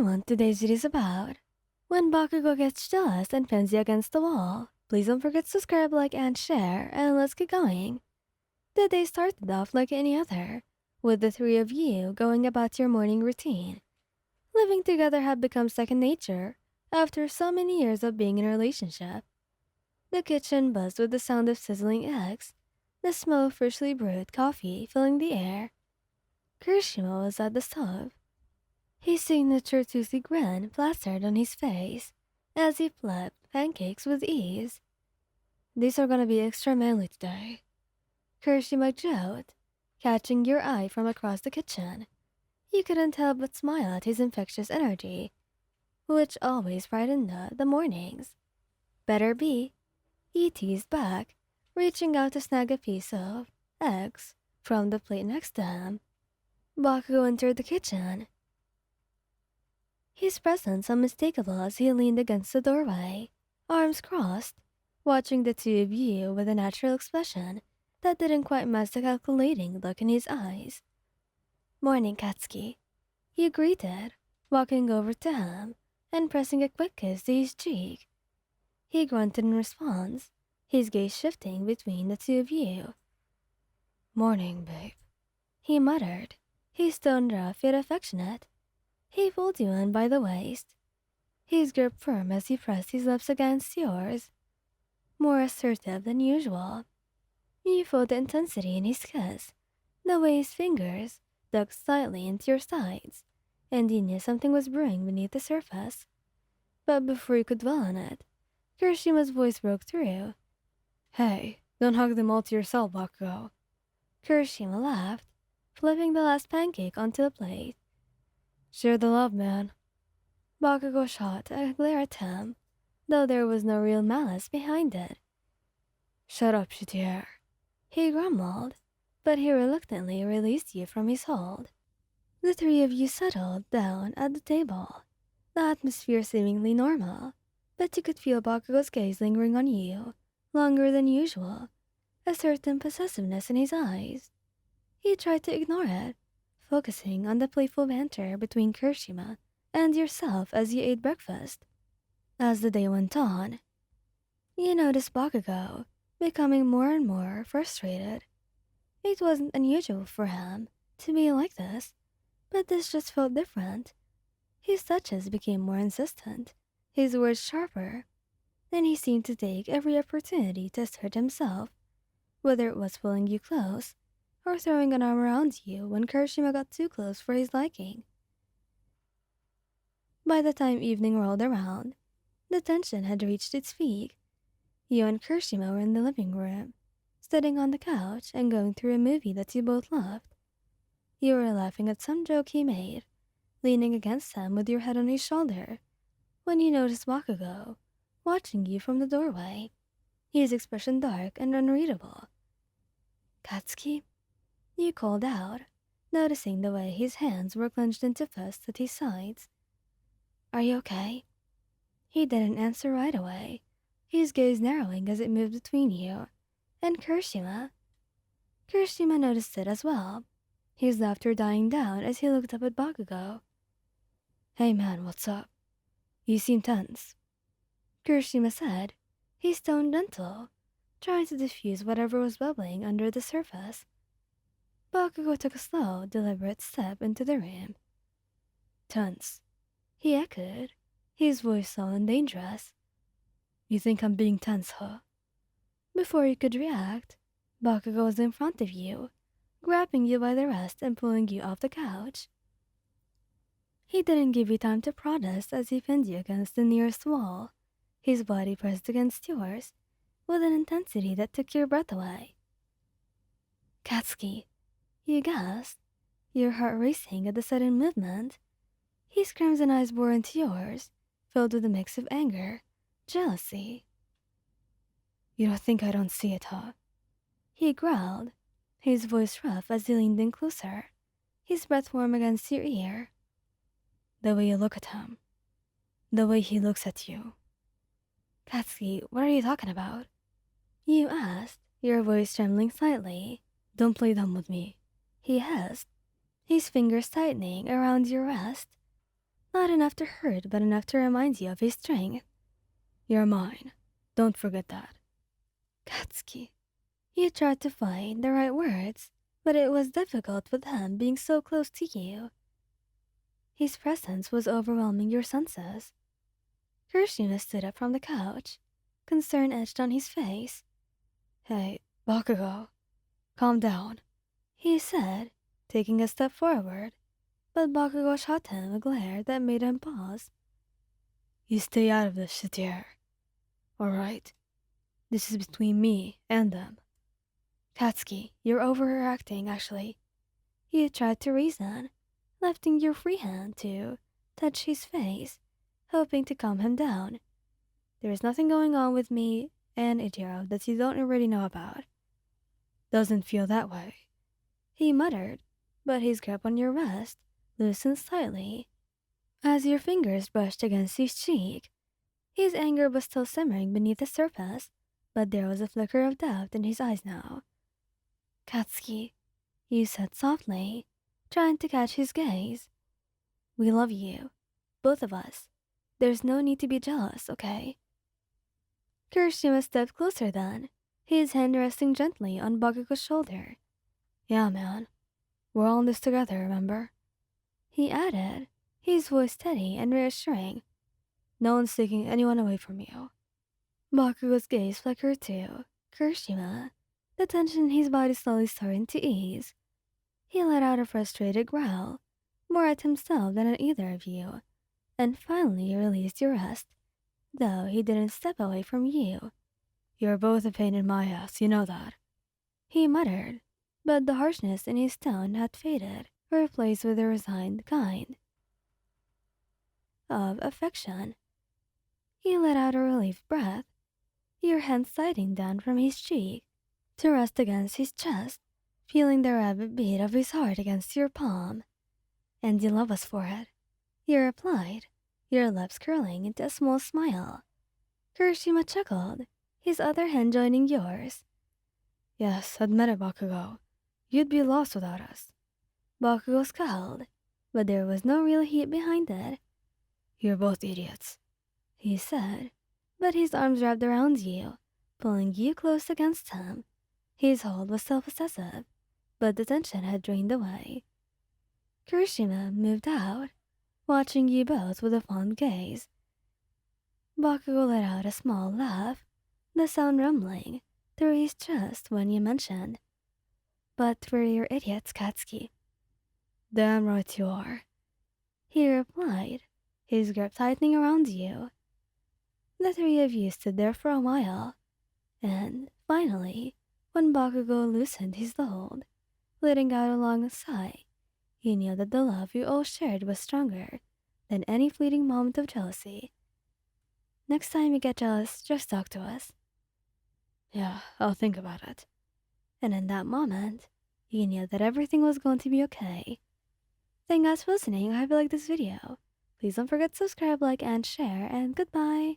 everyone, today's video is about when Bakugou gets jealous and pins you against the wall. Please don't forget to subscribe, like, and share, and let's get going. The day started off like any other, with the three of you going about your morning routine. Living together had become second nature after so many years of being in a relationship. The kitchen buzzed with the sound of sizzling eggs, the smell of freshly brewed coffee filling the air. Kirishima was at the stove, his signature toothy grin plastered on his face as he flipped pancakes with ease. "These are gonna be extra manly today," Kirishima joked, catching your eye from across the kitchen. You couldn't help but smile at his infectious energy, which always brightened the mornings. "Better be," he teased back, reaching out to snag a piece of eggs from the plate next to him. Bakugo entered the kitchen, his presence unmistakable as he leaned against the doorway, arms crossed, watching the two of you with a natural expression that didn't quite match the calculating look in his eyes. "Morning, Katsuki," he greeted, walking over to him and pressing a quick kiss to his cheek. He grunted in response, his gaze shifting between the two of you. "Morning, babe," he muttered, his tone rough yet affectionate. He pulled you in by the waist, his grip firm as he pressed his lips against yours, more assertive than usual. You felt the intensity in his kiss, the way his fingers dug slightly into your sides, and you knew something was brewing beneath the surface. But before you could dwell on it, Kirishima's voice broke through. "Hey, don't hug them all to yourself, Bakugo." Kirishima laughed, flipping the last pancake onto the plate. "Share the love, man." Bakugo shot a glare at him, though there was no real malice behind it. "Shut up, Shitier," he grumbled, but he reluctantly released you from his hold. The three of you settled down at the table, the atmosphere seemingly normal, but you could feel Bakugo's gaze lingering on you, longer than usual, a certain possessiveness in his eyes. He tried to ignore it, focusing on the playful banter between Kirishima and yourself as you ate breakfast. As the day went on, you noticed Bakugo becoming more and more frustrated. It wasn't unusual for him to be like this, but this just felt different. His touches became more insistent, his words sharper, and he seemed to take every opportunity to assert himself, whether it was pulling you close or throwing an arm around you when Kirishima got too close for his liking. By the time evening rolled around, the tension had reached its peak. You and Kirishima were in the living room, sitting on the couch and going through a movie that you both loved. You were laughing at some joke he made, leaning against him with your head on his shoulder, when you noticed Bakugo watching you from the doorway, his expression dark and unreadable. "Katsuki?" you called out, noticing the way his hands were clenched into fists at his sides. "Are you okay?" He didn't answer right away, his gaze narrowing as it moved between you and Kirishima. Kirishima noticed it as well, his laughter dying down as he looked up at Bakugo. "Hey man, what's up? You seem tense," Kirishima said, his tone gentle, trying to diffuse whatever was bubbling under the surface. Bakugo took a slow, deliberate step into the room. "Tense," he echoed, his voice slow and dangerous. "You think I'm being tense, huh?" Before you could react, Bakugo was in front of you, grabbing you by the wrist and pulling you off the couch. He didn't give you time to protest as he pinned you against the nearest wall, his body pressed against yours, with an intensity that took your breath away. "Katsuki," you gasped, your heart racing at the sudden movement. His crimson eyes bore into yours, filled with a mix of anger, jealousy. "You don't think I don't see it, huh?" he growled, his voice rough as he leaned in closer, his breath warm against your ear. "The way you look at him. The way he looks at you." "Katsuki, what are you talking about?" you asked, your voice trembling slightly. "Don't play dumb with me," he hissed, his fingers tightening around your wrist. Not enough to hurt, but enough to remind you of his strength. You're mine. Don't forget that. Katsuki. You tried to find the right words, but it was difficult with him being so close to you. His presence was overwhelming your senses. Kirishima stood up from the couch, concern etched on his face. Hey, Bakugou, calm down, he said, taking a step forward, but Bakugou shot him a glare that made him pause. You stay out of this shit here. Alright? This is between me and them. Katsuki, you're overreacting, actually. You tried to reason, lifting your free hand to touch his face, hoping to calm him down. There's nothing going on with me and Ichiro that you don't already know about. Doesn't feel that way, he muttered, but his grip on your wrist loosened slightly as your fingers brushed against his cheek. His anger was still simmering beneath the surface, but there was a flicker of doubt in his eyes now. Katsuki, you said softly, trying to catch his gaze. We love you, both of us. There's no need to be jealous, okay? Kirishima stepped closer then, his hand resting gently on Bakugou's shoulder. Yeah, man. We're all in this together, remember? He added, his voice steady and reassuring. No one's taking anyone away from you. Bakugou's gaze flickered to Kirishima, the tension in his body slowly starting to ease. He let out a frustrated growl, more at himself than at either of you, and finally released your rest, though he didn't step away from you. You're both a pain in my ass, you know that. He muttered, but the harshness in his tone had faded, replaced with a resigned kind of affection. He let out a relieved breath, your hand sliding down from his cheek to rest against his chest, feeling the rapid beat of his heart against your palm. And you love us for it, you replied, your lips curling into a small smile. Kirishima chuckled, his other hand joining yours. Yes, admit it, Bakugou. You'd be lost without us. Bakugou scowled, but there was no real heat behind it. You're both idiots, he said, but his arms wrapped around you, pulling you close against him. His hold was still possessive, but the tension had drained away. Kirishima moved out, watching you both with a fond gaze. Bakugou let out a small laugh, the sound rumbling through his chest when you mentioned, but we're your idiots, Katsuki. Damn right you are, he replied, his grip tightening around you. The three of you stood there for a while, and finally, when Bakugou loosened his hold, letting out a long sigh, you knew that the love you all shared was stronger than any fleeting moment of jealousy. Next time you get jealous, just talk to us. Yeah, I'll think about it. And in that moment, you knew that everything was going to be okay. Thank you guys for listening. I hope you liked this video. Please don't forget to subscribe, like, and share, and goodbye.